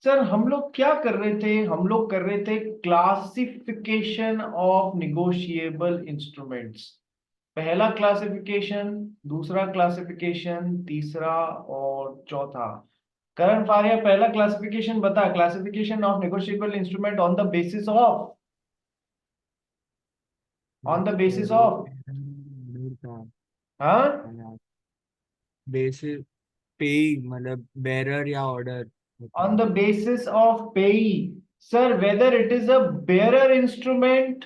Sir हम लोग क्या कर रहे थे, हम लोग कर रहे थे क्लासिफिकेशन ऑफ निगोशिएबल इंस्ट्रूमेंट्स। पहला क्लासिफिकेशन, दूसरा क्लासिफिकेशन, तीसरा और चौथा। करण फारिया, पहला क्लासिफिकेशन बता। Classification of negotiable instrument on the basis of, on the basis of. हाँ, बेसिस पे, मतलब बेरर या ऑर्डर होता on है। the basis of payee. Sir, whether it is a bearer instrument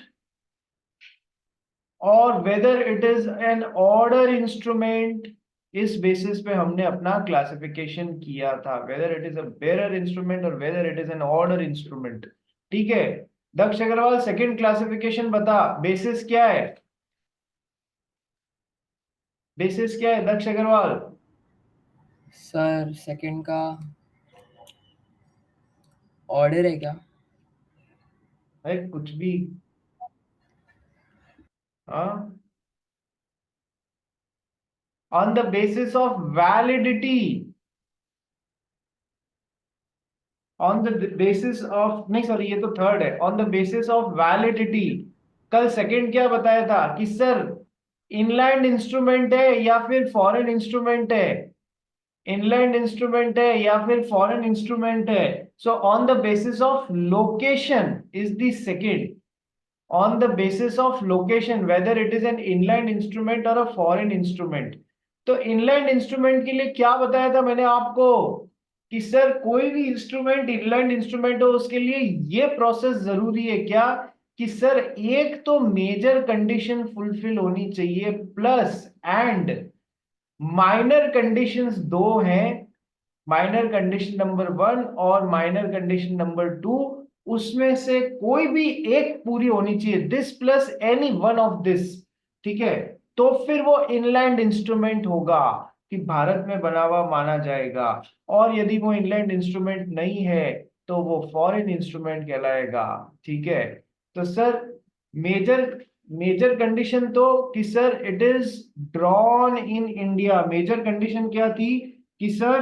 और whether it is an order instrument, इस basis पे हमने अपना क्लासिफिकेशन किया था, whether it is a bearer instrument और whether it is an order instrument। ठीक है। दक्ष अग्रवाल, सेकंड क्लासिफिकेशन बता, बेसिस क्या है? बेसिस क्या है दक्ष अग्रवाल? सर सेकंड का ऑर्डर है क्या? है कुछ भी। हाँ, on the basis of validity, on the basis of, नहीं सॉरी ये तो थर्ड है, on the basis of validity. कल सेकंड क्या बताया था कि सर इनलैंड इंस्ट्रूमेंट है या फिर फॉरेन इंस्ट्रूमेंट है, इनलैंड इंस्ट्रूमेंट है या फिर फॉरेन इंस्ट्रूमेंट है। So on the basis of location is the second, on the basis of location whether it is an inland instrument or a foreign instrument। तो inland instrument के लिए क्या बताया था मैंने आपको कि सर कोई भी इंस्ट्रूमेंट इनलैंड इंस्ट्रूमेंट हो उसके लिए ये प्रोसेस जरूरी है क्या, कि सर एक तो मेजर कंडीशन फुलफिल होनी चाहिए प्लस एंड माइनर कंडीशंस दो हैं, माइनर कंडीशन नंबर 1 और माइनर कंडीशन नंबर 2, उसमें से कोई भी एक पूरी होनी चाहिए, this plus any one of this. ठीक है, तो फिर वो इनलैंड इंस्ट्रूमेंट होगा, कि भारत में बना हुआ माना जाएगा। और यदि वो इनलैंड इंस्ट्रूमेंट नहीं है तो वो फॉरेन इंस्ट्रूमेंट कहलाएगा। ठीक है। तो सर मेजर मेजर कंडीशन तो कि sir it is drawn in India, major condition क्या थी कि sir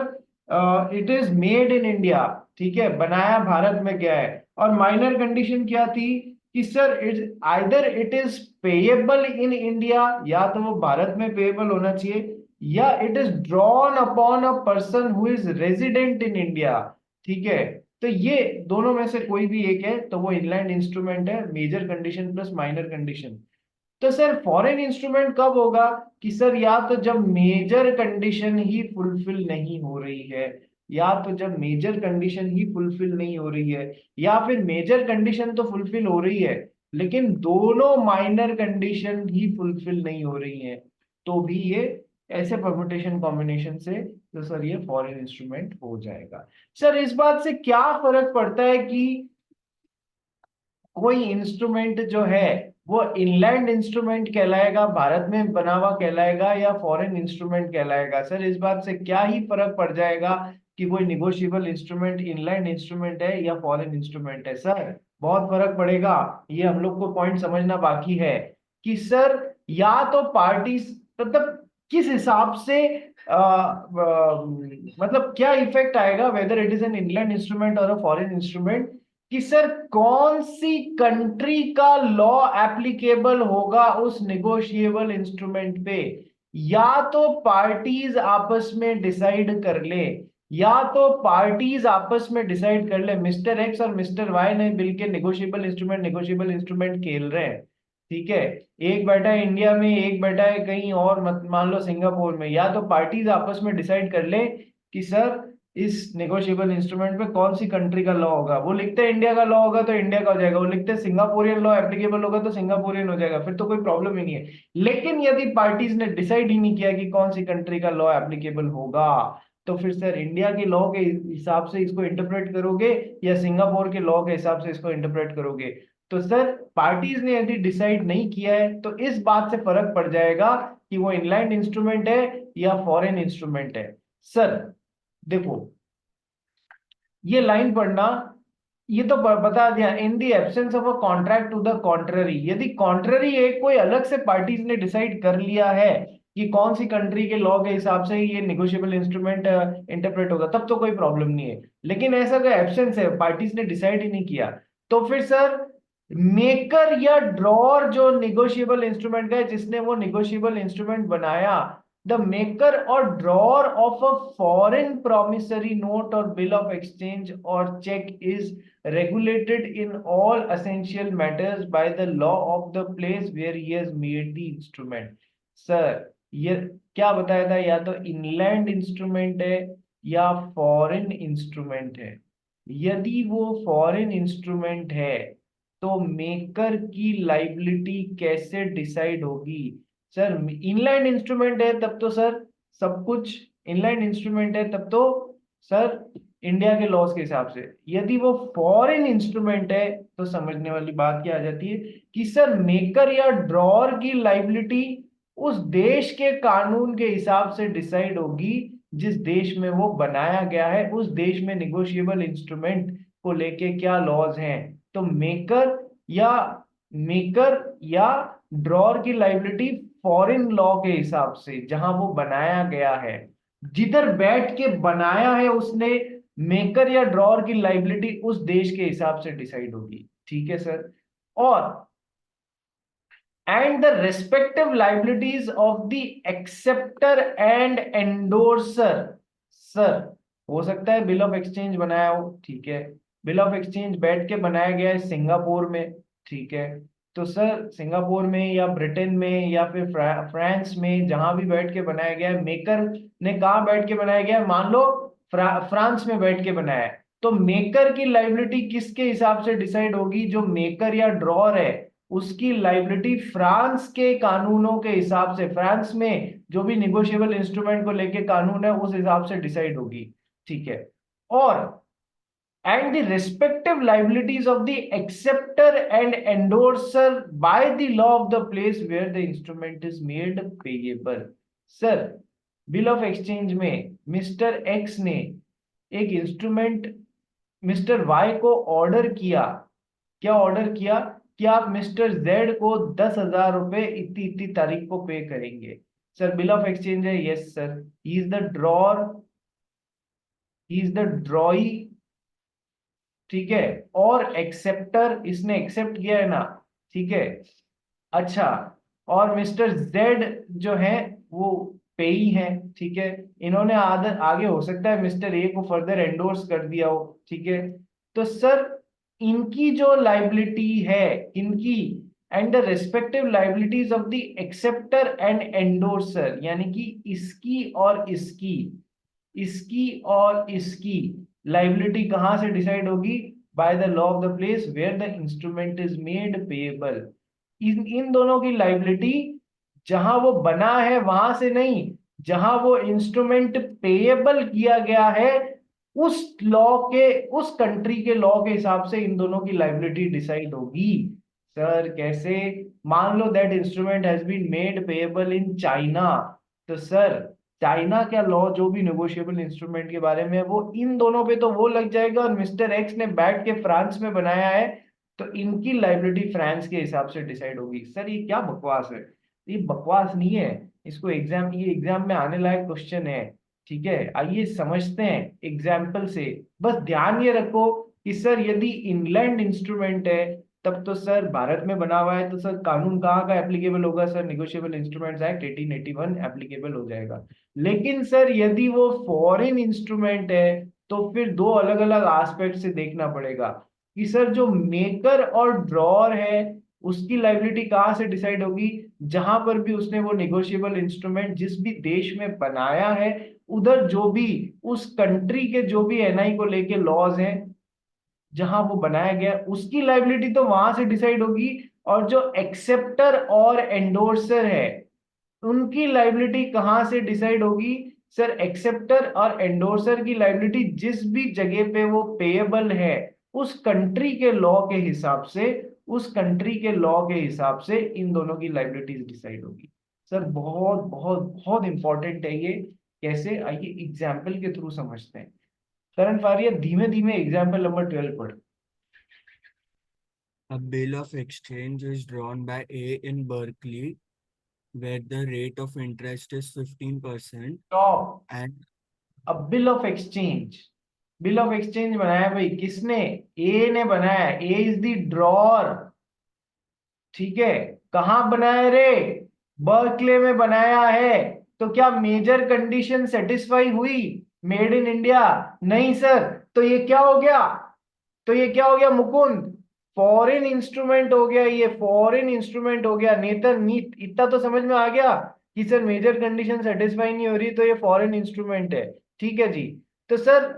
it is made in India. ठीक है, बनाया भारत में गया है। और माइनर कंडीशन क्या थी कि sir it either it is payable in India, या तो वो भारत में पेएबल होना चाहिए, या it is drawn upon a person who is resident in India. ठीक है, तो ये दोनों में से कोई भी एक है तो वो इनलैंड इंस्ट्रूमेंट है, major condition plus minor condition. तो सर फॉरेन इंस्ट्रूमेंट कब होगा कि सर या तो जब मेजर कंडीशन ही फुलफिल नहीं हो रही है, या तो जब मेजर कंडीशन ही फुलफिल नहीं हो रही है, या फिर मेजर कंडीशन तो फुलफिल हो रही है लेकिन दोनों माइनर कंडीशन ही फुलफिल नहीं हो रही है, तो भी ये ऐसे परमुटेशन कॉम्बिनेशन से तो सर ये फॉरेन इंस्ट्रूमेंट हो जाएगा। सर इस बात से क्या फर्क पड़ता है कि कोई इंस्ट्रूमेंट जो है वो इनलैंड इंस्ट्रूमेंट कहलाएगा, भारत में बना हुआ कहलाएगा, या फॉरेन इंस्ट्रूमेंट कहलाएगा? सर इस बात से क्या ही फर्क पड़ जाएगा कि कोई निगोशिएबल इंस्ट्रूमेंट इनलैंड इंस्ट्रूमेंट है या फॉरेन इंस्ट्रूमेंट है? सर बहुत फर्क पड़ेगा, ये हम लोग को पॉइंट समझना बाकी है कि सर या तो पार्टीज, मतलब किस हिसाब से मतलब क्या इफेक्ट आएगा whether it is an inland instrument और अ फॉरेन इंस्ट्रूमेंट, कि सर कौन सी कंट्री का लॉ एप्लीकेबल होगा उस निगोशिएबल इंस्ट्रूमेंट पे। या तो पार्टीज आपस में डिसाइड कर ले, या तो पार्टीज आपस में डिसाइड कर ले, मिस्टर एक्स और मिस्टर वाई ने मिलकर निगोशिएबल इंस्ट्रूमेंट खेल रहे हैं। ठीक है, एक बैठा है इंडिया में, एक बैठा है कहीं और, मत मान लो सिंगापुर में, या तो पार्टीज आपस में डिसाइड कर ले कि सर इस नेगोशिएबल इंस्ट्रूमेंट पे कौन सी कंट्री का लॉ होगा। वो लिखते हैं इंडिया का लॉ होगा तो इंडिया का हो जाएगा, वो लिखते हैं सिंगापुरियन लॉ एप्लीकेबल होगा तो सिंगापुरियन हो जाएगा, फिर तो कोई प्रॉब्लम ही नहीं है। लेकिन यदि पार्टीज ने डिसाइड ही नहीं किया कि कौन सी कंट्री का लॉ एप्लीकेबल होगा, तो फिर सर इंडिया के लॉ के हिसाब से इसको इंटरप्रेट करोगे या सिंगापुर के लॉ के हिसाब से इसको इंटरप्रेट करोगे? तो सर पार्टीज ने यदि डिसाइड नहीं किया है तो इस बात से फर्क पड़ जाएगा कि वो इनलैंड इंस्ट्रूमेंट है या फॉरेन इंस्ट्रूमेंट है। सर देखो ये लाइन पढ़ना, ये तो बता दिया, in the absence of a contract to the contrary, यदि कॉन्ट्ररी है, कोई अलग से पार्टीज ने डिसाइड कर लिया है कि कौन सी कंट्री के लॉ के हिसाब से ये निगोशिएबल इंस्ट्रूमेंट इंटरप्रेट होगा, तब तो कोई प्रॉब्लम नहीं है। लेकिन ऐसा कोई एब्सेंस है, पार्टीज ने डिसाइड ही नहीं किया, तो फिर सर मेकर या ड्रॉर जो निगोशिएबल इंस्ट्रूमेंट का है, जिसने वो निगोशिएबल इंस्ट्रूमेंट बनाया, द मेकर और drawer of a foreign promissory note और बिल ऑफ एक्सचेंज और cheque is regulated in all essential matters by the law of the place where he has made the instrument। Sir ये क्या बताया था, या तो inland instrument है या फॉरेन इंस्ट्रूमेंट है। यदि वो फॉरेन इंस्ट्रूमेंट है तो मेकर की लाइबिलिटी कैसे डिसाइड होगी। सर इनलैंड इंस्ट्रूमेंट है तब तो सर सब कुछ इनलैंड इंस्ट्रूमेंट है तब तो सर इंडिया के लॉज के हिसाब से। यदि वो फॉरेन इंस्ट्रूमेंट है तो समझने वाली बात क्या आ जाती है कि सर मेकर या ड्रॉर की लाइबिलिटी उस देश के कानून के हिसाब से डिसाइड होगी जिस देश में वो बनाया गया है, उस देश में निगोशिएबल इंस्ट्रूमेंट को लेके क्या लॉज हैं। तो या मेकर या ड्रॉर की लाइबिलिटी फॉरेन लॉ के हिसाब से जहां वो बनाया गया है, जिधर बैठ के बनाया है उसने, मेकर या ड्रॉर की लाइबिलिटी उस देश के हिसाब से डिसाइड होगी। ठीक है सर। और and the respective liabilities of the acceptor and endorser। Sir हो सकता है बिल ऑफ एक्सचेंज बनाया हो, ठीक है, बिल ऑफ एक्सचेंज बैठ के बनाया गया है सिंगापुर में, ठीक है, तो सर सिंगापुर में या ब्रिटेन में या फिर फ्रांस में जहां भी बैठ के बनाया गया है, मेकर ने कहा बैठ के बनाया गया है, मान लो फ्रांस में बैठ के बनाया है, तो मेकर की लाइबिलिटी किसके हिसाब से डिसाइड होगी, जो मेकर या ड्रॉर है उसकी लाइबिलिटी फ्रांस के कानूनों के हिसाब से, फ्रांस में जो भी निगोशिएबल इंस्ट्रूमेंट को लेके कानून है उस हिसाब से डिसाइड होगी। ठीक है। और and the respective liabilities of the acceptor and endorser by the law of the place where the instrument is made payable। Sir bill of exchange में मिस्टर एक्स ने एक इंस्ट्रूमेंट मिस्टर वाई को order किया, क्या order किया कि आप mister Z को 10,000 रुपए इतनी इतनी तारीख को पे करेंगे। सर बिल ऑफ एक्सचेंज है, yes sir, he is the drawer, he is the ड्रॉई, ठीक है, और एक्सेप्टर, इसने एक्सेप्ट किया है ना, ठीक है। अच्छा, और मिस्टर जेड जो है वो पेई है, ठीक है, इन्होंने आगे हो सकता है मिस्टर ए को फर्दर एंडोर्स कर दिया हो, ठीक है। तो सर इनकी जो लाइबिलिटी है, इनकी and the respective liabilities of the acceptor and endorser, यानी कि इसकी और इसकी, इसकी और इसकी लाइबिलिटी कहां से डिसाइड होगी, by the law of the place where the instrument is made payable. इन दोनों की लाइबिलिटी जहां वो बना है वहां से नहीं, जहां वो इंस्ट्रूमेंट पेएबल किया गया है उस लॉ के, उस कंट्री के लॉ के हिसाब से इन दोनों की लाइबिलिटी डिसाइड होगी। सर कैसे, मान लो that instrument has been made payable in China, तो सर चाइना का लॉ जो भी नेगोशिएबल इंस्ट्रूमेंट के बारे में है वो इन दोनों पे तो वो लग जाएगा, और मिस्टर एक्स ने बैठ के फ्रांस में बनाया है तो इनकी लाइबिलिटी फ्रांस के हिसाब से डिसाइड होगी। सर ये क्या बकवास है, ये बकवास नहीं है, इसको एग्जाम, ये एग्जाम में आने लायक क्वेश्चन है। ठीक है, आइए समझते हैं एग्जाम्पल से। बस ध्यान ये रखो कि सर यदि इनलैंड इंस्ट्रूमेंट है तब तो सर भारत में बना हुआ है, तो सर कानून कहाँ का एप्लीकेबल होगा, sir negotiable instruments act 1881 applicable हो जाएगा। लेकिन सर यदि वो फॉरेन इंस्ट्रूमेंट है तो फिर दो अलग अलग एस्पेक्ट से देखना पड़ेगा कि सर जो मेकर और ड्रॉर है उसकी लाइबिलिटी कहाँ से डिसाइड होगी, जहां पर भी उसने वो निगोशिएबल इंस्ट्रूमेंट जिस भी देश में बनाया है उधर जो भी उस कंट्री के जो भी एनआई को लेके लॉज हैं जहां वो बनाया गया उसकी लाइबिलिटी तो वहां से डिसाइड होगी। और जो एक्सेप्टर और एंडोर्सर है उनकी लाइबिलिटी कहां से डिसाइड होगी, सर एक्सेप्टर और एंडोर्सर की लाइबिलिटी जिस भी जगह पे वो पेएबल है उस कंट्री के लॉ के हिसाब से, उस कंट्री के लॉ के हिसाब से इन दोनों की लाइबिलिटीज डिसाइड होगी। सर बहुत बहुत बहुत इंपॉर्टेंट है ये। कैसे, आइए एग्जाम्पल के थ्रू समझते हैं। करण फारिया धीमे धीमे एग्जाम्पल नंबर 12 पढ़। A bill of exchange is drawn by A in Berkeley where the rate of interest is 15% stop. and अब bill of exchange, bill of exchange बनाया भाई किसने? ए ने बनाया। ए इज द ड्रॉर, ठीक है। कहां बनाया रे? बर्कले में बनाया है। तो क्या मेजर कंडीशन सेटिस्फाई हुई? Made in India? नहीं सर। तो ये क्या हो गया? तो ये क्या हो गया मुकुंद? फॉरेन इंस्ट्रूमेंट हो गया, ये फॉरेन इंस्ट्रूमेंट हो गया। नेतर नीत इतना तो समझ में आ गया कि सर मेजर कंडीशन सेटिस्फाई नहीं हो रही तो ये फॉरेन इंस्ट्रूमेंट है, ठीक है जी। तो sir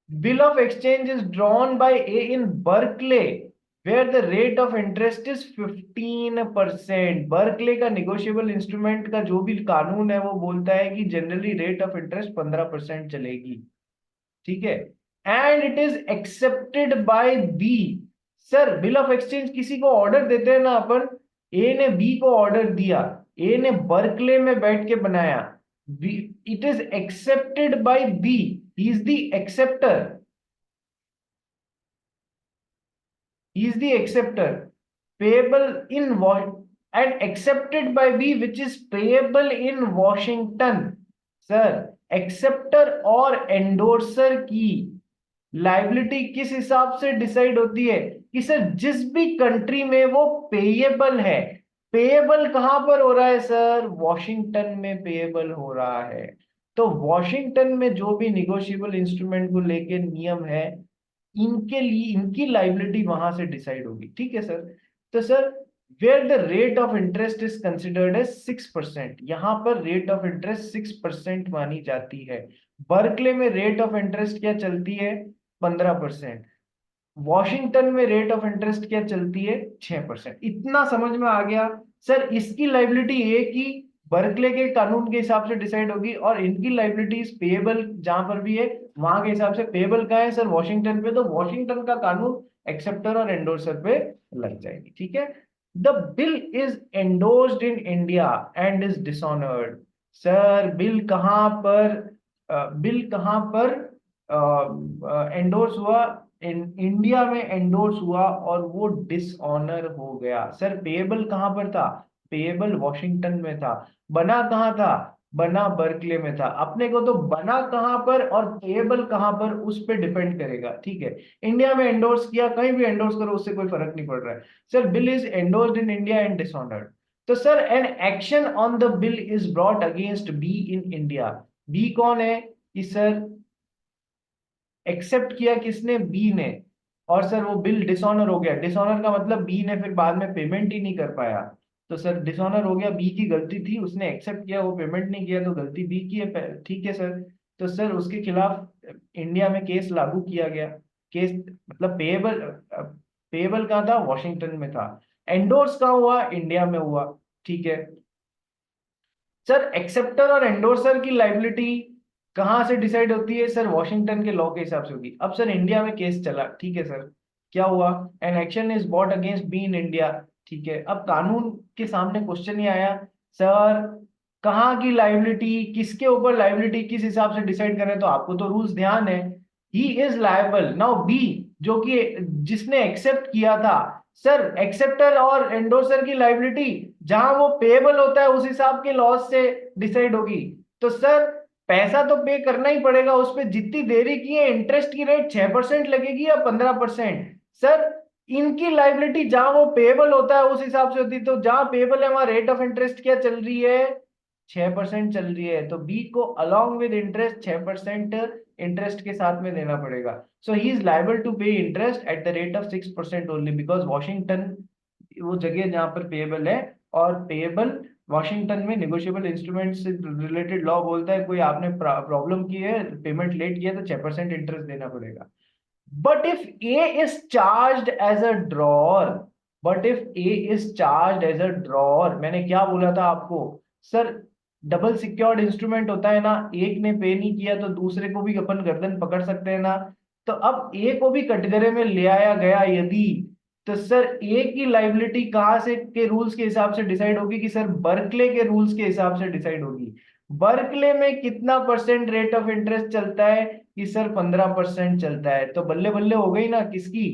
bill of exchange is drawn by A in Berkeley where the rate of interest is 15%। Berkeley का निगोशिएबल इंस्ट्रूमेंट का जो भी कानून है वो बोलता है कि जनरली रेट ऑफ इंटरेस्ट 15% चलेगी, ठीक है। And it is accepted by B. Sir bill of exchange किसी को ऑर्डर देते हैं ना अपन, ए ने बी को ऑर्डर दिया, ए ने बर्कले में बैठ के बनाया, it is accepted by B, he is the acceptor, he is the acceptor, payable in and accepted by B which is payable in Washington। Sir acceptor और एंडोर्सर की लाइबिलिटी किस हिसाब से डिसाइड होती है कि सर जिस भी कंट्री में वो पेएबल है। पेएबल कहां पर हो रहा है सर? वॉशिंगटन में पेएबल हो रहा है। तो वॉशिंगटन में जो भी निगोशिएबल इंस्ट्रूमेंट को लेके नियम है, इनके लिए इनकी लाइबिलिटी वहां से डिसाइड होगी, ठीक है सर। तो sir where the rate of interest is considered as 6%, यहां पर रेट ऑफ इंटरेस्ट 6% मानी जाती है। बर्कले में रेट ऑफ इंटरेस्ट क्या चलती है? 15%। वॉशिंगटन में रेट ऑफ इंटरेस्ट क्या चलती है? 6%। इतना समझ में आ गया सर। इसकी लाइबिलिटी ए की बर्कले के कानून के हिसाब से डिसाइड होगी और इनकी लाइबिलिटीज पेएबल जहां पर भी है वहां के हिसाब से। पेएबल कहाँ है सर? वॉशिंगटन पे। तो वॉशिंगटन का कानून एक्सेप्टर और एंडोर्सर पे लग जाएगी, ठीक है। The bill is endorsed in India and is dishonoured. Sir bill कहां पर बिल कहां पर एंडोर्स हुआ? इन इंडिया में एंडोर्स हुआ और वो डिसऑनर हो गया। सर पेएबल कहां पर था? पेएबल वॉशिंगटन में था। बना कहां था? बना बर्कले में था। अपने को तो बना कहां पर और पेएबल कहां पर उस पर डिपेंड करेगा, ठीक है। इंडिया में एंडोर्स किया, कहीं भी एंडोर्स करो उससे कोई फर्क नहीं पड़ रहा है। Sir bill is endorsed in India and dishonoured. तो sir an action on the bill is brought against B in India. B कौन है? कि सर एक्सेप्ट किया किसने? बी ने। और सर वो बिल डिसऑनर हो गया। डिसऑनर का मतलब बी ने फिर बाद में पेमेंट ही नहीं कर पाया। तो सर डिसऑनर हो गया, बी की गलती थी, उसने एक्सेप्ट किया, वो पेमेंट नहीं किया, तो गलती बी की है, ठीक है सर। तो सर उसके खिलाफ इंडिया में केस लागू किया गया। केस मतलब पेएबल, पेएबल कहाँ था? वॉशिंगटन में था। एंडोर्स कहाँ हुआ? इंडिया में हुआ, ठीक है। सर एक्सेप्टर और एंडोर्सर की लाइबिलिटी कहां से डिसाइड होती है? सर वॉशिंगटन के लॉ के हिसाब से होगी। अब सर इंडिया में केस चला, ठीक है सर। क्या हुआ? An action is bought against B in India, ठीक है। अब कानून के सामने क्वेश्चन ही आया, सर कहाँ की लाइबिलिटी, किसके ऊपर लाइबिलिटी किस हिसाब से डिसाइड करें? तो आपको तो रूल्स ध्यान है। He is liable. Now B जो कि जिसने एक्सेप्ट किया था, सर एक्सेप्टर और एंडोर्सर की लाइबिलिटी जहां वो पेएबल होता है उस हिसाब के लॉस से डिसाइड होगी। तो सर पैसा तो पे करना ही पड़ेगा, उस पर जितनी देरी की है इंटरेस्ट की रेट 6% लगेगी या 15%? सर इनकी लाइबिलिटी जहां वो पेएबल होता है उस हिसाब से होती है। तो जहां पेएबल है वहां रेट ऑफ इंटरेस्ट क्या चल रही है? 6% चल रही है। तो बी को अलॉन्ग विद इंटरेस्ट 6% इंटरेस्ट के साथ में देना पड़ेगा। सो he is liable to pay interest at the rate of 6% only because Washington वो जगह जहां पर पेएबल है। और पेएबल वॉशिंगटन में निगोशिएबल इंस्ट्रूमेंट से रिलेटेड लॉ बोलता है कोई आपने प्रॉब्लम की है, पेमेंट लेट किया तो 6% इंटरेस्ट देना पड़ेगा। But if A is charged as a drawer, but if A is charged as a drawer, मैंने क्या बोला था आपको सर? डबल सिक्योर्ड इंस्ट्रूमेंट होता है ना, एक ने पे नहीं किया तो दूसरे को भी अपन गर्दन पकड़ सकते हैं ना। तो अब ए को भी कटघरे में ले आया गया यदि, तो सर ए की लाइबिलिटी कहां से के रूल्स के हिसाब से डिसाइड होगी? कि सर बर्कले के रूल्स के हिसाब से डिसाइड होगी। बर्कले में कितना परसेंट रेट ऑफ इंटरेस्ट चलता है? कि सर 15% चलता है। तो बल्ले बल्ले हो गई ना किसकी?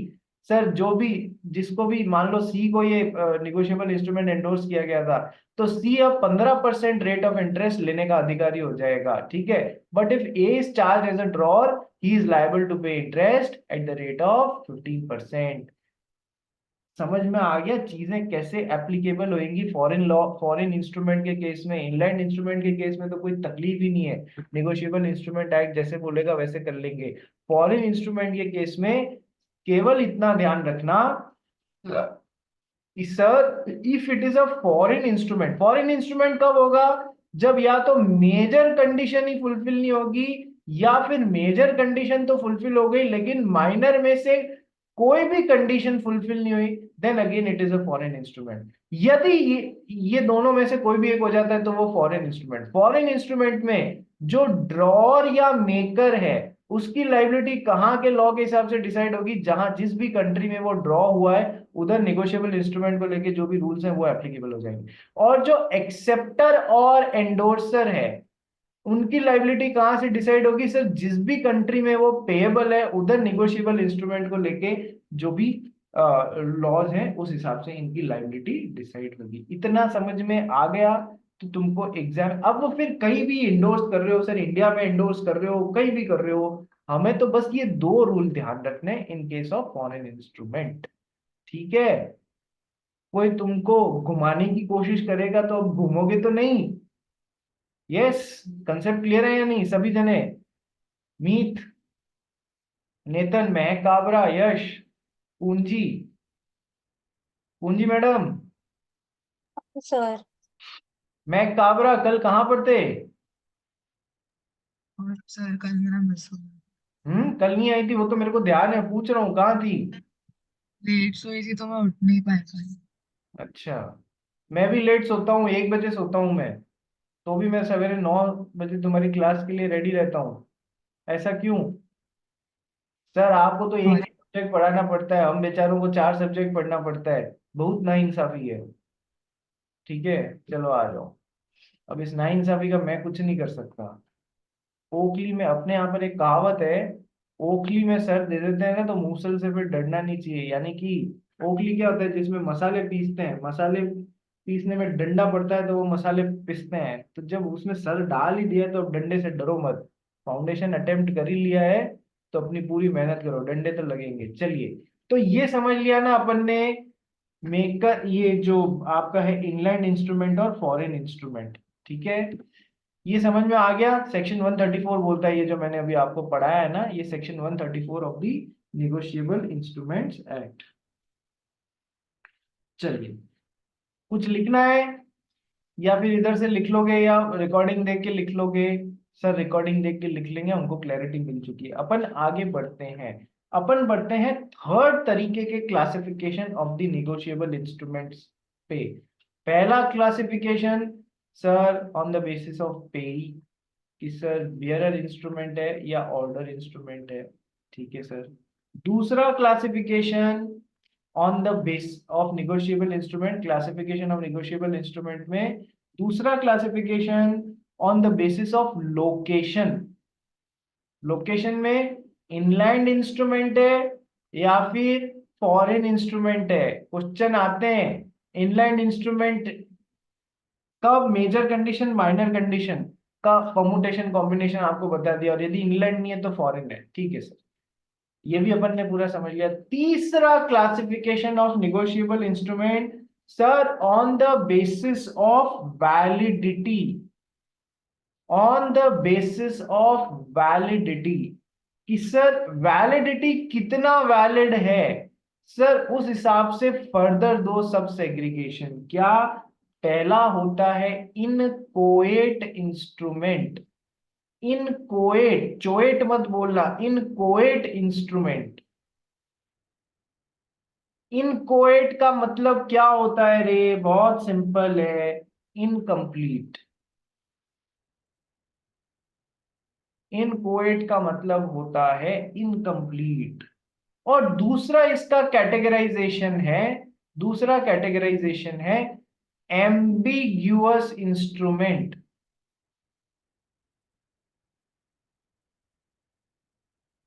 सर जो भी, जिसको भी मान लो सी को ये निगोशिएबल इंस्ट्रूमेंट एंडोर्स किया गया था, तो सी अब 15% रेट ऑफ इंटरेस्ट लेने का अधिकारी हो जाएगा, ठीक है। But if A is charge as a drawer, he is liable to pay interest at the rate of 15%। समझ में आ गया चीजें कैसे एप्लीकेबल होंगी फॉरेन लॉ, फॉरेन इंस्ट्रूमेंट के केस में। इनलैंड इंस्ट्रूमेंट के केस में तो कोई तकलीफ ही नहीं है, निगोशिएबल इंस्ट्रूमेंट एक्ट जैसे बोलेगा वैसे कर लेंगे। फॉरेन इंस्ट्रूमेंट के केस में केवल इतना ध्यान रखना कि sir if it is a foreign instrument, foreign instrument कब होगा, जब या तो मेजर कंडीशन ही फुलफिल नहीं होगी, या फिर मेजर कंडीशन तो फुलफिल हो गई लेकिन माइनर में से कोई भी कंडीशन फुलफिल नहीं हुई, then again it is a foreign instrument. यदि ये दोनों में से कोई भी एक हो जाता है तो वो फॉरेन इंस्ट्रूमेंट। फॉरेन इंस्ट्रूमेंट में जो ड्रॉर या मेकर है उसकी लाइबिलिटी कहाँ के लॉ के हिसाब से डिसाइड होगी, जहां जिस भी कंट्री में वो ड्रॉ हुआ है उधर निगोशिएबल इंस्ट्रूमेंट को लेके जो भी रूल्स हैं वो एप्लीकेबल हो जाएंगे। और जो एक्सेप्टर और एंडोर्सर है उनकी लाइबिलिटी कहां से डिसाइड होगी, सर जिस भी कंट्री में वो पेएबल है उधर निगोशिएबल इंस्ट्रूमेंट को लेके जो भी लॉज हैं उस हिसाब से इनकी लाइबिलिटी डिसाइड होगी। इतना समझ में आ गया तो तुमको एग्जाम, अब वो फिर कहीं भी इंडोर्स कर रहे हो, सर इंडिया में इंडोर्स कर रहे हो, कहीं भी कर रहे हो, हमें तो बस ये दो रूल ध्यान रखने in case of foreign instrument, ठीक है। कोई तुमको घुमाने की कोशिश करेगा तो अब घूमोगे तो नहीं। यस, कंसेप्ट क्लियर है या नहीं सभी जने? मीत, नेतन, महक, काबरा, यश, पूंजी, पूंजी मैडम, सर। महक, काबरा, कल कहाँ पर थे? और सर कल मेरा मिस हो गया। कल नहीं आई थी वो तो मेरे को ध्यान है, पूछ रहा हूँ कहाँ थी। लेट सोई थी तो मैं उठ नहीं पाया था। अच्छा, मैं भी लेट सोता हूँ, 1 बजे सोता हूँ मैं, तो भी मैं सवेरे 9 बजे तुम्हारी क्लास के लिए रेडी रहता हूँ। ऐसा क्यों? सर आपको तो एक और ही सब्जेक्ट पढ़ाना पड़ता है, हम बेचारों को 4 सब्जेक्ट पढ़ना पड़ता है, बहुत नाइंसाफी है। ठीक है, चलो आ जाओ। अब इस नाइंसाफी का मैं कुछ नहीं कर सकता। ओखली में अपने यहाँ पर एक कहावत है, ओखली में सर दे देते हैं ना तो मूसल से फिर डरना नहीं चाहिए। यानी कि ओखली क्या होता है, जिसमें मसाले पीसते हैं, मसाले पीसने में डंडा पड़ता है तो वो मसाले पीसते हैं, तो जब उसमें सर डाल ही दिया तो अब डंडे से डरो मत। फाउंडेशन अटेम्प्ट कर ही लिया है तो अपनी पूरी मेहनत करो, डंडे तो लगेंगे। चलिए, तो ये समझ लिया ना अपन ने, मेकर ये जो आपका है इनलैंड इंस्ट्रूमेंट और फॉरेन इंस्ट्रूमेंट, ठीक है। ये समझ में आ गया। सेक्शन 134 बोलता है, ये जो मैंने अभी आपको पढ़ाया है ना, ये section 134 of the negotiable instruments act. चलिए, कुछ लिखना है या फिर इधर से लिख लोगे या रिकॉर्डिंग देख के लिख लोगे? सर रिकॉर्डिंग देख के लिख लेंगे, हमको क्लैरिटी मिल चुकी है। अपन आगे बढ़ते हैं, अपन बढ़ते हैं थर्ड तरीके के classification of the negotiable instruments पे। पहला classification sir on the basis of पे, कि सर बियरर इंस्ट्रूमेंट है या ऑर्डर इंस्ट्रूमेंट है, ठीक है सर। दूसरा classification on the base of negotiable instrument, classification of negotiable instrument में दूसरा classification on the basis of location. Location में इनलैंड इंस्ट्रूमेंट है या फिर फॉरेन इंस्ट्रूमेंट है। क्वेश्चन आते हैं इनलैंड इंस्ट्रूमेंट कब, मेजर कंडीशन माइनर कंडीशन का परमुटेशन कॉम्बिनेशन आपको बता दिया, और यदि इंग्लैंड नहीं है तो फॉरेन है, ठीक है सर। ये भी अपन ने पूरा समझ लिया। तीसरा classification of negotiable instrument sir on the basis of validity, on the basis of validity, कि सर वैलिडिटी कितना वैलिड है, सर उस हिसाब से फर्दर दो सब सेग्रीगेशन। क्या? पहला होता है इन कोएट इंस्ट्रूमेंट, इन कोएट, चोएट मत बोलना, इन कोएट इंस्ट्रूमेंट। इन कोएट का मतलब क्या होता है रे? बहुत सिंपल है, इनकम्प्लीट। इन कोएट का मतलब होता है इनकम्प्लीट। और दूसरा इसका कैटेगराइजेशन है, दूसरा कैटेगराइजेशन है ambiguous instrument.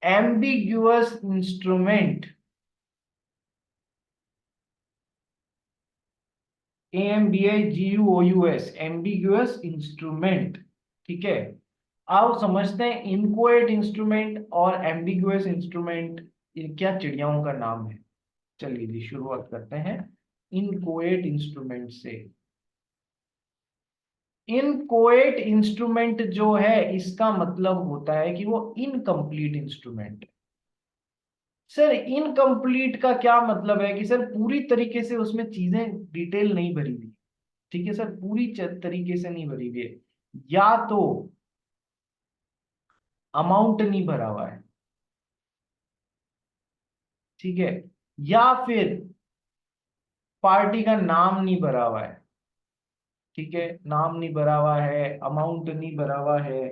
Ambiguous instrument AMBIGUOUS, ambiguous instrument. ठीक है, आओ समझते हैं इनकोएट इंस्ट्रूमेंट और एम्बिगुअस इंस्ट्रूमेंट ये क्या चिड़ियाओं का नाम है। चलिए जी शुरुआत करते हैं इनकोएट इंस्ट्रूमेंट से। इनकोएट इंस्ट्रूमेंट जो है इसका मतलब होता है कि वो इनकम्प्लीट इंस्ट्रूमेंट। सर इनकम्प्लीट का क्या मतलब है कि सर पूरी तरीके से उसमें चीजें डिटेल नहीं भरी हुई। ठीक है सर, पूरी तरीके से नहीं भरी हुई है, या तो अमाउंट नहीं भरा हुआ है, ठीक है, या फिर पार्टी का नाम नहीं भरा हुआ है। ठीक है, नाम नहीं भरा हुआ है, अमाउंट नहीं भरा हुआ है,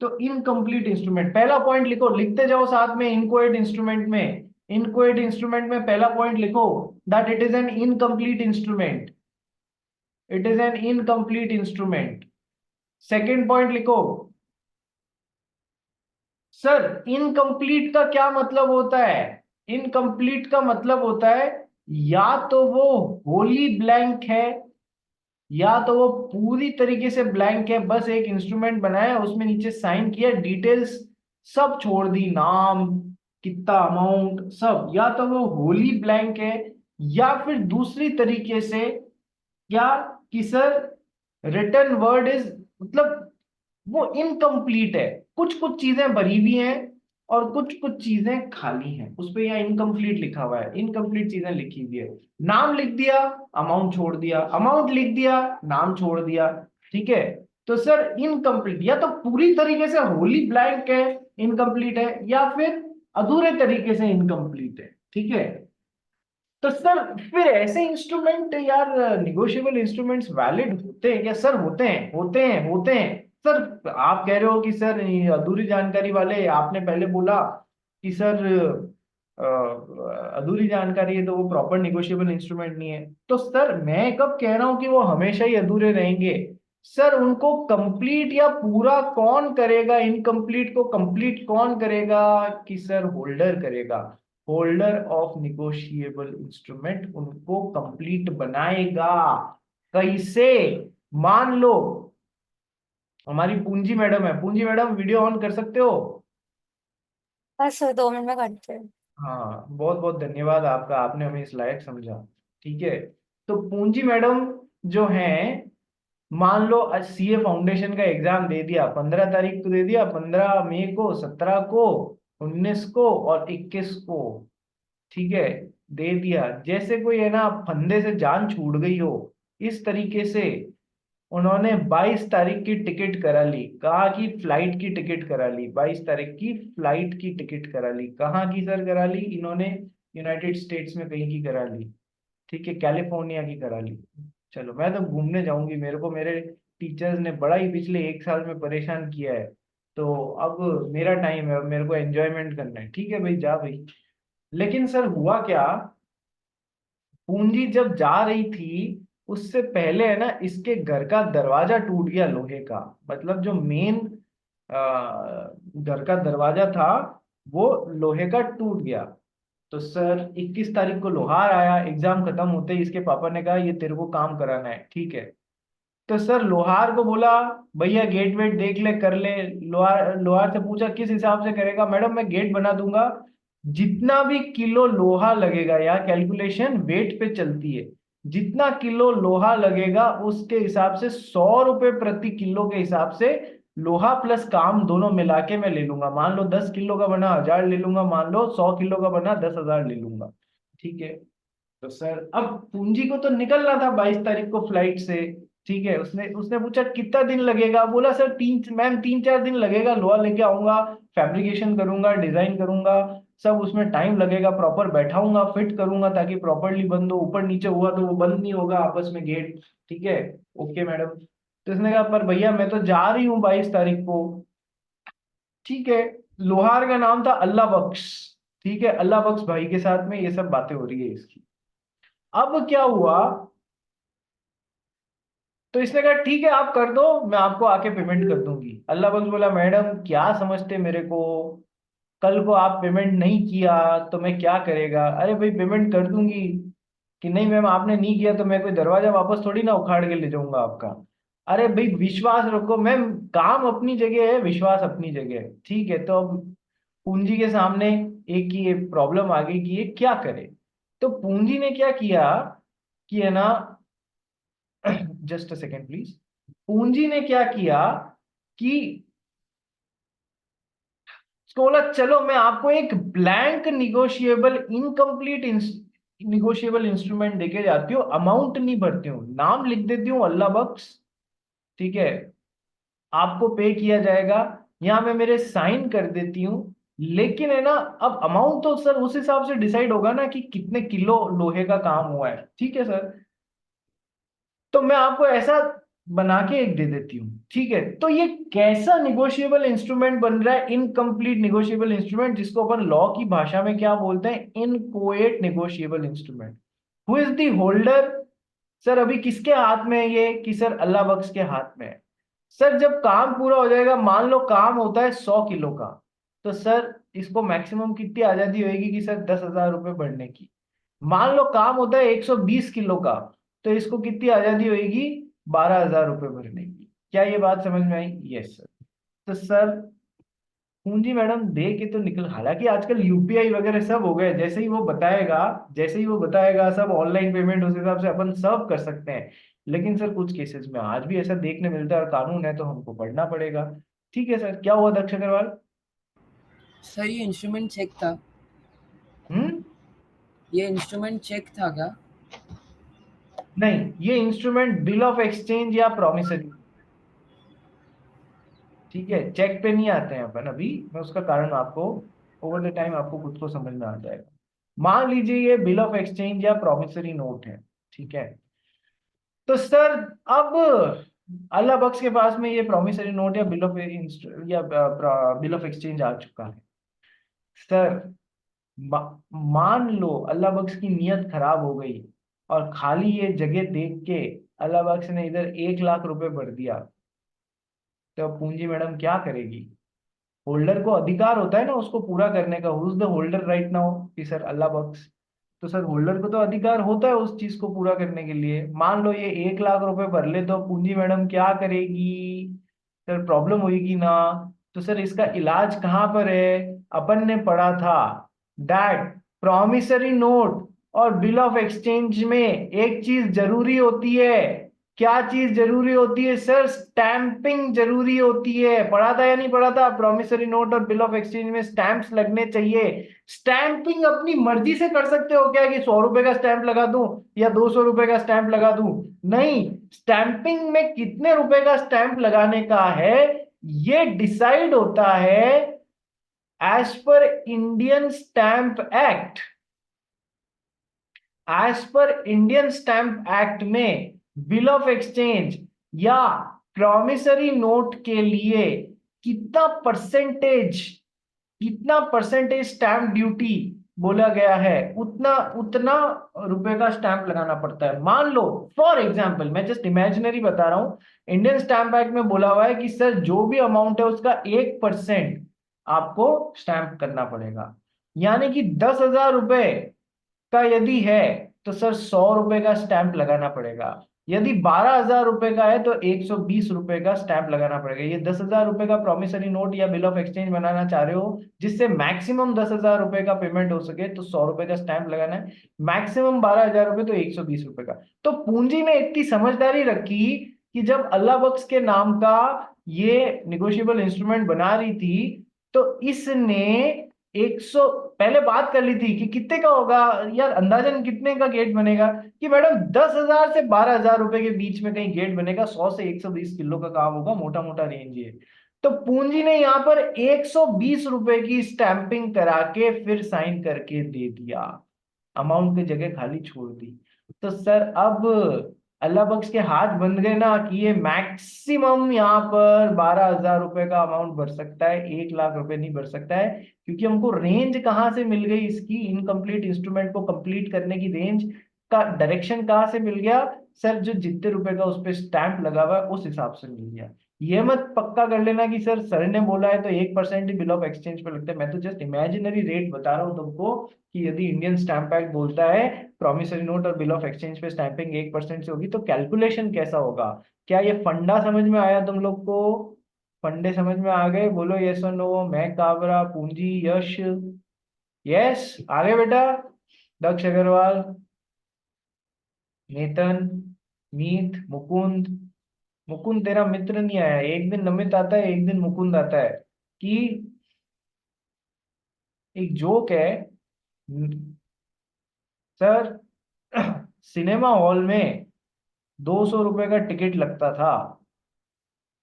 तो इनकम्प्लीट इंस्ट्रूमेंट। पहला पॉइंट लिखो, लिखते जाओ साथ में। इनकोएट इंस्ट्रूमेंट में, इनकोएट इंस्ट्रूमेंट में पहला पॉइंट लिखो that it is an incomplete instrument, it is an incomplete instrument. Second point लिखो, सर इनकम्प्लीट का क्या मतलब होता है। इनकम्प्लीट का मतलब होता है या तो वो होली ब्लैंक है, या तो वो पूरी तरीके से ब्लैंक है, बस एक इंस्ट्रूमेंट बनाया उसमें नीचे साइन किया, डिटेल्स सब छोड़ दी, नाम कितना अमाउंट सब, या तो वो होली ब्लैंक है, या फिर दूसरी तरीके से क्या कि सर रिटन वर्ड इज, मतलब वो इनकम्प्लीट है, कुछ कुछ चीजें भरी हुई हैं और कुछ कुछ चीजें खाली हैं, उस पे यहाँ इनकम्प्लीट लिखा हुआ है, इनकम्प्लीट चीजें लिखी हुई है। नाम लिख दिया, अमाउंट छोड़ दिया, अमाउंट लिख दिया, नाम छोड़ दिया। ठीक है, तो सर इनकम्प्लीट या तो पूरी तरीके से होली ब्लैंक है, इनकम्प्लीट है, या फिर अधूरे तरीके से इनकम्प्लीट है। ठीक है, तो सर फिर ऐसे इंस्ट्रूमेंट यार, निगोशिएबल इंस्ट्रूमेंट्स वैलिड होते हैं क्या। सर होते हैं, होते हैं, होते हैं। सर आप कह रहे हो कि सर ये अधूरी जानकारी वाले, आपने पहले बोला कि सर अधूरी जानकारी है तो वो प्रॉपर निगोशिएबल इंस्ट्रूमेंट नहीं है, तो सर मैं कब कह रहा हूं कि वो हमेशा ही अधूरे रहेंगे। सर उनको कंप्लीट या पूरा कौन करेगा, इनकम्प्लीट को कंप्लीट कौन करेगा कि सर होल्डर करेगा। होल्डर ऑफ निगोशिएबल इंस्ट्रूमेंट उनको कंप्लीट बनाएगा। कैसे, मान लो हमारी पूंजी मैडम है, पूंजी मैडम वीडियो ऑन कर सकते हो। बस सर 2 मिनट में करते हैं। हाँ बहुत बहुत धन्यवाद आपका, आपने हमें इस लायक समझा। ठीक है, तो पूंजी मैडम जो है, मान लो सीए फाउंडेशन का एग्जाम दे दिया, 15 तारीख को दे दिया, 15 मई को, 17 को, 19 को और 21 को। ठीक है, दे दिया, जैसे कोई है ना फंदे से जान छूट गई हो, इस तरीके से उन्होंने 22 तारीख की टिकट करा ली, कहाँ की, फ्लाइट की टिकट करा ली, 22 तारीख की फ्लाइट की टिकट करा ली। कहाँ की सर करा ली इन्होंने, यूनाइटेड स्टेट्स में कहीं की करा ली। ठीक है, कैलिफोर्निया की करा ली। चलो मैं तो घूमने जाऊंगी, मेरे को मेरे टीचर्स ने बड़ा ही पिछले 1 साल में परेशान किया है, तो अब मेरा टाइम है, अब मेरे को एंजॉयमेंट करना है। ठीक है भाई, जा भाई। लेकिन सर हुआ क्या, पूंजी जब जा रही थी उससे पहले है ना इसके घर का दरवाजा टूट गया लोहे का, मतलब जो मेन घर का दरवाजा था वो लोहे का टूट गया। तो सर 21 तारीख को लोहार आया, एग्जाम खत्म होते ही इसके पापा ने कहा ये तेरे को काम कराना है। ठीक है, तो सर लोहार को बोला भैया गेट वेट देख ले, कर ले। लोहार लोहार से पूछा किस हिसाब से करेगा। मैडम मैं गेट बना दूंगा, जितना भी किलो लोहा लगेगा, या कैलकुलेशन वेट पे चलती है, जितना किलो लोहा लगेगा उसके हिसाब से 100 रुपए प्रति किलो के हिसाब से लोहा प्लस काम दोनों मिला के मैं ले लूंगा। मान लो 10 किलो का बना 1000 ले लूंगा, मान लो 100 किलो का बना 10,000 ले लूंगा। ठीक है, तो सर अब पूंजी को तो निकलना था 22 तारीख को फ्लाइट से। ठीक है, उसने उसने पूछा कितना दिन लगेगा, बोला सर मैम 3-4 दिन लगेगा, लोहा लेके आऊंगा, फैब्रिकेशन करूंगा, डिजाइन करूंगा, सब उसमें टाइम लगेगा, प्रॉपर बैठाऊंगा, फिट करूंगा ताकि प्रॉपरली बंद हो, ऊपर नीचे हुआ तो वो बंद नहीं होगा आपस में गेट। ठीक है, ओके मैडम। तो इसने कहा पर भैया मैं तो जा रही हूँ 22 तारीख को। ठीक है, लोहार का नाम था अल्लाह बख्श। ठीक है, अल्लाह बख्श भाई के साथ में ये सब बातें हो रही है इसकी। अब क्या हुआ, तो इसने कहा ठीक है आप कर दो, मैं आपको आके पेमेंट कर दूंगी। अल्लाह बख्श बोला मैडम क्या समझते मेरे को, कल को आप पेमेंट नहीं किया तो मैं क्या करेगा। अरे भाई पेमेंट कर दूंगी। कि नहीं मैम आपने नहीं किया तो मैं कोई दरवाजा वापस थोड़ी ना उखाड़ के ले जाऊंगा आपका। अरे भाई विश्वास रखो मैम, काम अपनी जगह है, विश्वास अपनी जगह है, ठीक है। तो अब पूंजी के सामने एक की ये प्रॉब्लम आ गई कि ये क्या करे। तो पूंजी ने क्या किया कि है ना, जस्ट अ सेकेंड प्लीज। पूंजी ने क्या किया कि उसको बोला चलो मैं आपको एक blank negotiable incomplete negotiable instrument देके जाती हूँ, अमाउंट नहीं भरती हूँ, नाम लिख देती हूँ अल्लाह बख्श, ठीक है, आपको पे किया जाएगा, यहां मैं मेरे साइन कर देती हूँ। लेकिन है ना, अब अमाउंट तो सर उस हिसाब से डिसाइड होगा ना कि कितने किलो लोहे का काम हुआ है, ठीक है सर। तो मैं आपको ऐसा बना के एक दे देती हूँ, ठीक है। तो ये कैसा निगोशिएबल इंस्ट्रूमेंट बन रहा है, इनकम्प्लीट निगोशिएबल इंस्ट्रूमेंट, जिसको अपन लॉ की भाषा में क्या बोलते हैं, inchoate negotiable instrument. Who is the holder? Sir अभी किसके हाथ में है ये, कि सर अल्लाह बख्श के हाथ में है। सर जब काम पूरा हो जाएगा, मान लो काम होता है 100 किलो का, तो सर इसको मैक्सिमम कितनी आजादी होगी कि सर 10,000 रुपये बढ़ने की। मान लो काम होता है 120 किलो का, तो इसको कितनी आजादी होगी, 12,000 रुपये भरने की। क्या ये बात समझ में आई? Yes sir. तो सर पूंजी मैडम दे के तो निकल, हालांकि आजकल यूपीआई वगैरह सब हो गए, जैसे ही वो बताएगा, जैसे ही वो बताएगा सब ऑनलाइन पेमेंट, उस हिसाब से अपन सब कर सकते हैं। लेकिन सर कुछ केसेस में आज भी ऐसा देखने मिलता है और कानून है तो हमको पढ़ना पड़ेगा। ठीक है सर, क्या हुआ दक्ष अग्रवाल? सर ये इंस्ट्रूमेंट चेक था, हम्म, ये इंस्ट्रूमेंट चेक था क्या? नहीं, ये इंस्ट्रूमेंट बिल ऑफ एक्सचेंज या प्रॉमिसरी, ठीक है, चेक पे नहीं आते हैं अपन अभी, मैं उसका कारण आपको ओवर द टाइम आपको खुद को समझ में आ जाएगा। मान लीजिए ये बिल ऑफ एक्सचेंज या प्रॉमिसरी नोट है, ठीक है। तो सर अब अल्लाह बख्श के पास में ये प्रॉमिसरी नोट या बिल ऑफ एक्सचेंज आ चुका है। सर मा, मान लो अल्लाह बख्श की नीयत खराब हो गई और खाली ये जगह देख के अल्लाह बख्श ने इधर 1 लाख रुपए भर दिया, तो अब पूंजी मैडम क्या करेगी? होल्डर को अधिकार होता है ना उसको पूरा करने का, who is the holder right now, कि सर अल्लाह बख्श। तो सर होल्डर को तो अधिकार होता है उस चीज को पूरा करने के लिए। मान लो ये 1 लाख रुपए भर ले, तो पूंजी मैडम क्या करेगी? सर प्रॉब्लम होगी ना। तो सर इसका इलाज कहाँ पर है? अपन ने पढ़ा था दैट प्रॉमिसरी नोट और बिल ऑफ एक्सचेंज में एक चीज जरूरी होती है। क्या चीज जरूरी होती है सर? स्टैंपिंग जरूरी होती है। पढ़ा था या नहीं पढ़ा था? प्रॉमिसरी नोट और बिल ऑफ एक्सचेंज में स्टैंप्स लगने चाहिए। स्टैंपिंग अपनी मर्जी से कर सकते हो क्या, कि 100 रुपए का स्टैंप लगा दूं या 200 रुपए का स्टैंप लगा दूं? नहीं, स्टैंपिंग में कितने रुपए का स्टैंप लगाने का है ये डिसाइड होता है as per Indian stamp act. As per Indian stamp act में बिल ऑफ एक्सचेंज या प्रॉमिसरी नोट के लिए कितना परसेंटेज स्टैंप ड्यूटी बोला गया है, उतना उतना रुपए का स्टैंप लगाना पड़ता है। मान लो फॉर एग्जांपल, मैं जस्ट इमेजिनरी बता रहा हूं, इंडियन स्टैंप एक्ट में बोला हुआ है कि सर जो भी अमाउंट है उसका 1% आपको स्टैंप करना पड़ेगा। यानी कि 10,000 रुपए का यदि है तो सर 100 रुपए का स्टैंप लगाना पड़ेगा। यदि 12,000 रुपए का है तो 120 रुपए का स्टैंप लगाना पड़ेगा। ये 10,000 रुपए का प्रॉमिसरी नोट या बिल ऑफ एक्सचेंज बनाना चाह रहे हो जिससे मैक्सिमम 10,000 रुपए का पेमेंट हो सके, तो 100 रुपए का स्टैंप लगाना है। मैक्सिमम 12,000 रुपए तो 120 रुपए का। तो पूंजी ने इतनी समझदारी रखी कि जब अल्लाह बख्श के नाम का ये निगोशिएबल इंस्ट्रूमेंट बना रही थी, तो इसने 100 पहले बात कर ली थी कि कितने का होगा यार, अंदाजन कितने का गेट बनेगा, कि मैडम 10,000 से 12,000 रुपए के बीच में कहीं गेट बनेगा, 100 से 120 किलो का काम होगा, मोटा मोटा रेंज है। तो पूंजी ने यहाँ पर 120 रुपए की स्टैंपिंग करा के फिर साइन करके दे दिया, अमाउंट की जगह खाली छोड़ दी। तो सर अब अल्लाह बख्श के हाथ बंध गए ना, कि ये मैक्सिमम यहाँ पर 12,000 रुपए का अमाउंट भर सकता है, 1 लाख रुपए नहीं भर सकता है। क्योंकि हमको रेंज कहाँ से मिल गई इसकी, इनकम्प्लीट इंस्ट्रूमेंट को कंप्लीट करने की रेंज का डायरेक्शन कहाँ से मिल गया? सर जो जितने रुपए का उस पर स्टैंप लगा हुआ है उस हिसाब से मिल गया। ये मत पक्का कर लेना कि सर ने बोला है तो 1% ही बिल ऑफ एक्सचेंज पे लगता है। मैं तो जस्ट इमेजिनरी रेट बता रहा हूँ तुमको कि यदि इंडियन स्टैंप एक्ट बोलता है प्रॉमिसरी नोट और बिल ऑफ एक्सचेंज पे स्टैंपिंग 1% से होगी तो कैलकुलेशन कैसा होगा। क्या ये फंडा समझ में आया तुम लोग को? फंडे समझ में आ गए? बोलो यस और नो। मैं काबरा, पूंजी, यश। यस, आगे बेटा। दक्ष अग्रवाल, नेतन, मीत, मुकुंद। मुकुंद तेरा मित्र नहीं आया, एक दिन नमित आता है एक दिन मुकुंद आता है। कि एक जोक है सर, सिनेमा हॉल में 200 रुपए का टिकट लगता था,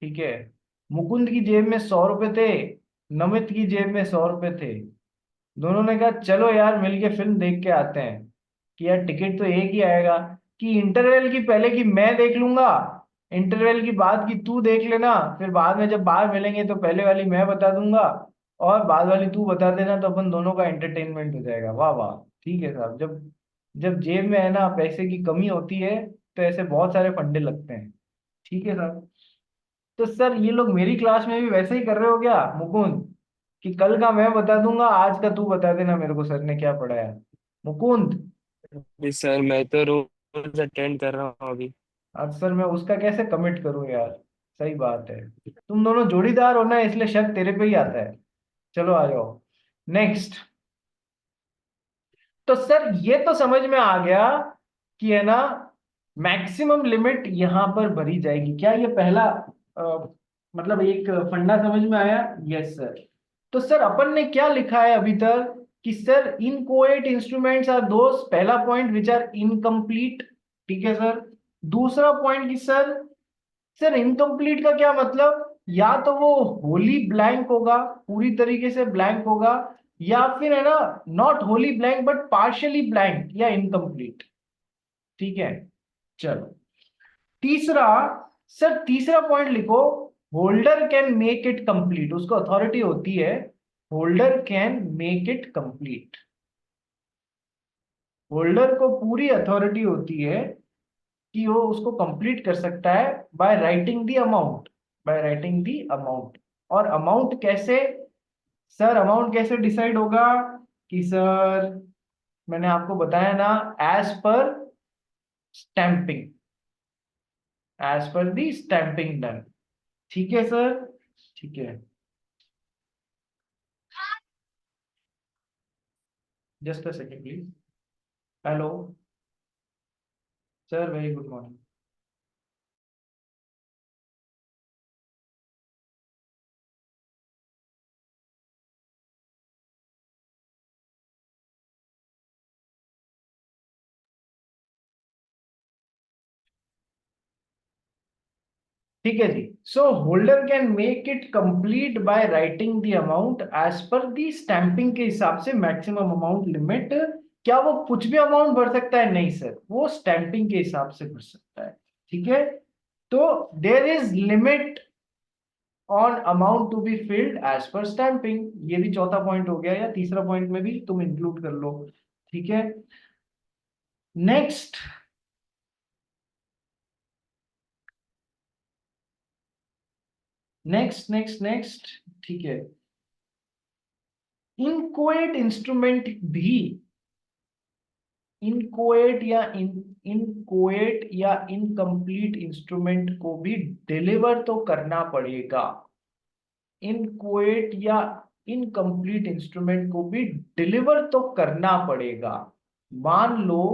ठीक है। मुकुंद की जेब में 100 रुपए थे, नमित की जेब में 100 रुपए थे। दोनों ने कहा चलो यार मिलके फिल्म देख के आते हैं। कि यार टिकट तो एक ही आएगा। कि इंटरवल की पहले की मैं देख लूंगा, इंटरवल की बाद की तू देख लेना, फिर बाद में जब बाहर मिलेंगे तो पहले वाली मैं बता दूंगा और बाद वाली तू बता देना, तो अपन दोनों का एंटरटेनमेंट हो जाएगा। वाह वाह, ठीक है साहब। जब जब जेब में है ना पैसे की कमी होती है तो ऐसे बहुत सारे फंडे लगते हैं। ठीक है साहब। तो सर ये लोग मेरी क्लास में भी वैसे ही कर रहे हो क्या मुकुंद? कि कल का मैं बता दूंगा, आज का तू बता देना मेरे को सर ने क्या पढ़ाया। मुकुंद, जी सर, मैं तो रोज अटेंड कर रहा हूँ अभी। अब सर मैं उसका कैसे कमिट करूं यार। सही बात है, तुम दोनों जोड़ीदार हो ना इसलिए शक तेरे पे ही आता है। चलो आ जाओ नेक्स्ट। तो सर ये तो समझ में आ गया कि है ना मैक्सिमम लिमिट यहां पर भरी जाएगी। क्या ये पहला मतलब एक फंडा समझ में आया? Yes sir. तो सर अपन ने क्या लिखा है अभी तक कि sir inchoate instruments are those, पहला पॉइंट विच आर इनकम्प्लीट। ठीक है सर। दूसरा पॉइंट कि सर इनकम्प्लीट का क्या मतलब? या तो वो होली ब्लैंक होगा, पूरी तरीके से ब्लैंक होगा, या फिर है ना not Holi blank but partially blank या इनकम्प्लीट। ठीक है। चलो तीसरा, सर तीसरा पॉइंट लिखो, holder can make it complete. उसको अथॉरिटी होती है, holder can make it complete. Holder को पूरी अथॉरिटी होती है कि वो उसको कंप्लीट कर सकता है bye writing the amount, bye writing the amount. और अमाउंट कैसे? सर अमाउंट कैसे डिसाइड होगा? कि सर मैंने आपको बताया ना, as per stamping, as per दी स्टैंपिंग डन। ठीक है सर। ठीक है, just a second please. Hello sir, very good morning. ठीक है जी। So holder can make it complete by writing the amount as per the stamping के हिसाब से मैक्सिमम अमाउंट लिमिट। क्या वो कुछ भी अमाउंट भर सकता है? नहीं सर, वो स्टैंपिंग के हिसाब से भर सकता है। ठीक है। तो there is limit on amount to be filled as per stamping. ये भी चौथा पॉइंट हो गया, या तीसरा पॉइंट में भी तुम इंक्लूड कर लो। ठीक है। Next, next next next. ठीक है। इनकोएट इंस्ट्रूमेंट भी, इनकोएट या इनकोएट या इनकम्प्लीट इंस्ट्रूमेंट को भी डिलीवर तो करना पड़ेगा। इनकोएट या इनकम्प्लीट इंस्ट्रूमेंट को भी डिलीवर तो करना पड़ेगा। मान लो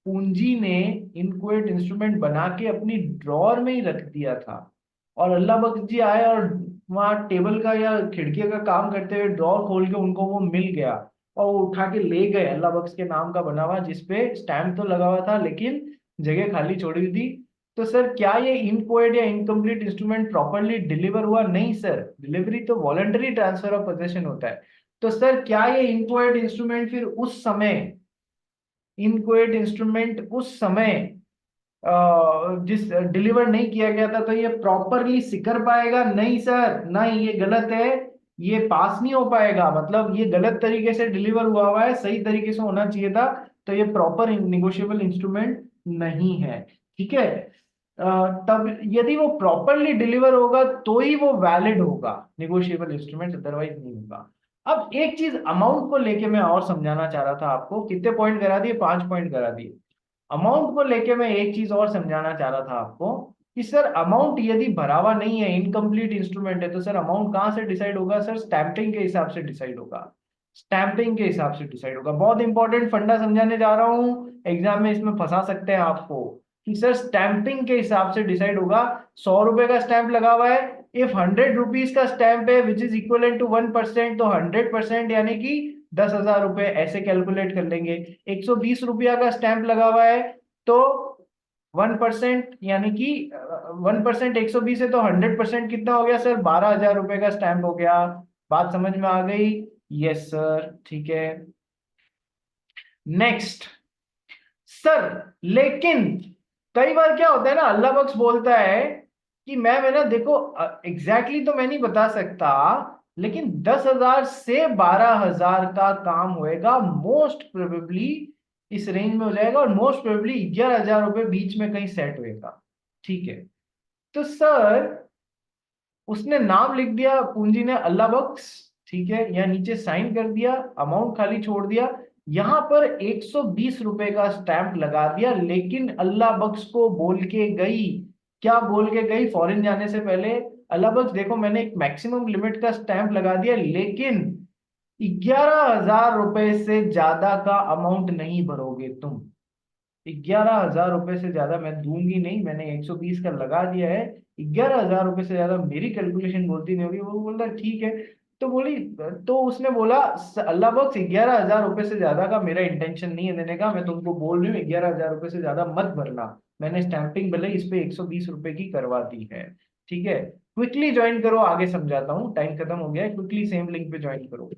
पूंजी ने इनकोएट इंस्ट्रूमेंट बना के अपनी ड्रॉर में ही रख दिया था, और अल्लाह बख्श जी आए और वहां टेबल का या खिड़की का काम करते हुए ड्रॉर खोल के उनको वो मिल गया, और वो उठा के ले गए अल्लाह बख्श के नाम का बना हुआ, जिसपे स्टैम्प तो लगा हुआ था लेकिन जगह खाली छोड़ी हुई थी। तो सर क्या ये इनकोएड या इनकम्प्लीट इंस्ट्रूमेंट प्रॉपरली डिलीवर हुआ? नहीं सर, डिलीवरी तो वॉलंटरी ट्रांसफर ऑफ पोजेशन होता है। तो सर क्या ये इनकोएड इंस्ट्रूमेंट फिर उस समय, इनकोएड इंस्ट्रूमेंट उस समय जिस डिलीवर नहीं किया गया था, तो ये प्रॉपरली सिकर पाएगा? नहीं सर, नहीं, ये गलत है, ये पास नहीं हो पाएगा। मतलब ये गलत तरीके से डिलीवर हुआ है, सही तरीके से होना चाहिए था, तो ये प्रॉपर निगोशिएबल इंस्ट्रूमेंट नहीं है। ठीक है। तब यदि वो प्रॉपरली डिलीवर होगा तो ही वो वैलिड होगा निगोशिएबल इंस्ट्रूमेंट, अदरवाइज नहीं होगा। अब एक चीज अमाउंट को लेके मैं और समझाना चाह रहा था आपको। कितने पॉइंट करा दिए? 5 पॉइंट करा दिए। अमाउंट को लेके मैं एक चीज और समझाना चाह रहा था आपको कि सर अमाउंट यदि भरा हुआ नहीं है, इनकम्प्लीट इंस्ट्रूमेंट है, तो सर अमाउंट कहाँ से डिसाइड होगा? सर स्टैंपिंग के हिसाब से डिसाइड होगा। स्टैंपिंग के हिसाब से डिसाइड होगा। बहुत इंपॉर्टेंट फंडा समझाने जा रहा हूं, एग्जाम में इसमें फंसा सकते हैं आपको कि सर स्टैंपिंग के हिसाब से डिसाइड होगा। 100 रुपए का स्टैंप लगा हुआ है, इफ 100 रुपीज का स्टैंप है विच इज इक्वल टू 1%, तो 100% यानी कि 10,000 रुपए, ऐसे कैलकुलेट कर लेंगे। 120 रुपया का स्टैंप लगा हुआ है तो 1% यानी कि 1% 120 है तो 100% कितना हो गया सर? 12,000 रुपए का स्टैंप हो गया। बात समझ में आ गई? यस सर, ठीक है। नेक्स्ट सर, लेकिन कई बार क्या होता है ना, अल्लाह बख्श बोलता है कि मैम है ना, देखो एग्जैक्टली तो मैं नहीं बता सकता, लेकिन 10,000 से 12,000 का काम होएगा, मोस्ट प्रोबेबली इस रेंज में हो जाएगा, और मोस्ट प्रोबेबली 11,000 रुपए बीच में कहीं सेट होएगा। ठीक है, तो सर उसने नाम लिख दिया पूंजी ने अल्लाह बख्श, ठीक है, या नीचे साइन कर दिया, अमाउंट खाली छोड़ दिया, यहां पर 120 रुपए का स्टैंप लगा दिया, लेकिन अल्लाह बख्श को बोल के गई, क्या बोल के गई? फॉरेन जाने से पहले, अल्लाह बख्श देखो मैंने एक मैक्सिमम लिमिट का स्टैंप लगा दिया, लेकिन 11,000 रुपए से ज्यादा का अमाउंट नहीं भरोगे तुम। 11,000 रुपए से ज्यादा मैं दूंगी नहीं, मैंने 120 का लगा दिया है, 11,000 रुपए से ज्यादा मेरी कैलकुलेशन बोलती नहीं होगी। वो बोलता ठीक है, तो बोली, तो उसने बोला अल्लाह बख्श 11,000 रुपए से ज्यादा का मेरा इंटेंशन नहीं है देने का, मैं तुमको बोल रही हूँ 11,000 रुपए से ज्यादा मत भरना, मैंने स्टैंपिंग भले इस पे 120 रुपए की करवा दी है। ठीक है, क्विकली ज्वाइन करो, आगे समझाता हूँ, टाइम खत्म हो गया है, क्विकली सेम लिंक पे ज्वाइन करो।